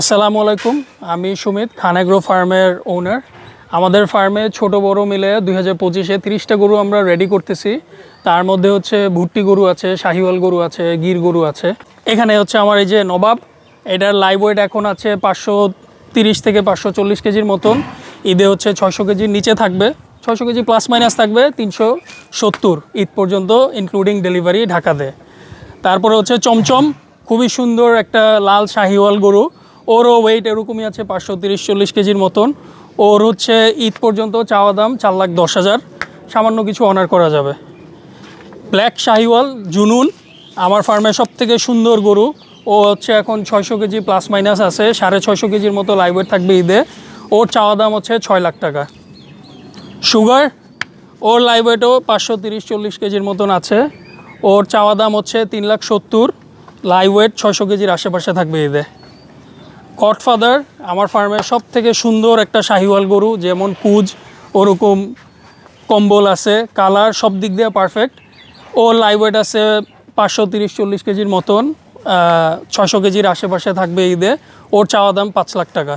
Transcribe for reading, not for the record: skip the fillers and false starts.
আসসালামু আলাইকুম, আমি সুমিত, খান এগ্রো ফার্মের ওনার। আমাদের ফার্মে ছোট বড় মিলে 2025-এ 30টা গরু আমরা রেডি করতেছি। তার মধ্যে হচ্ছে ভুট্টি গরু আছে, শাহিওয়াল গরু আছে, গির গরু আছে। এখানে হচ্ছে আমার এই যে নবাব, এটার লাইভ ওয়েট এখন আছে 530 থেকে 540 কেজির মতন। ঈদে হচ্ছে 600 কেজির নিচে থাকবে, 600 কেজি প্লাস মাইনাস থাকবে 370 ঈদ পর্যন্ত ইনক্লুডিং ডেলিভারি ঢাকাতে। তারপরে হচ্ছে চমচম, খুবই সুন্দর একটা লাল শাহিওয়াল গরু। ওরও ওয়েট এরকমই আছে 530-40 কেজির মতন। ওর হচ্ছে ঈদ পর্যন্ত চাওয়া দাম 4,10,000, সামান্য কিছু অনার করা যাবে। ব্ল্যাক শাহিওয়াল জুনুন আমার ফার্মে সব থেকে সুন্দর গরু। ও হচ্ছে এখন 600 কেজি প্লাস মাইনাস আছে, 650 কেজির মতো লাইভ ওয়েট থাকবে ঈদে। ওর চাওয়া দাম হচ্ছে 6 লাখ টাকা। সুগার, ওর লাইভ ওয়েটও 530-40 কেজির মতন আছে। ওর চাওয়া দাম হচ্ছে 3,70,000, লাইভ ওয়েট 600 কেজির আশেপাশে থাকবে ঈদে। গডফাদার আমার ফার্মের সব থেকে সুন্দর একটা শাহিওয়াল গরু, যেমন কুজ ওরকম কম্বল আছে, কালার সব দিক দিয়ে পারফেক্ট। ওর লাইভ ওয়েট আছে 530-40 কেজির মতন, 600 কেজির আশেপাশে থাকবে ঈদে। ওর চাওয়া দাম 5 লাখ টাকা।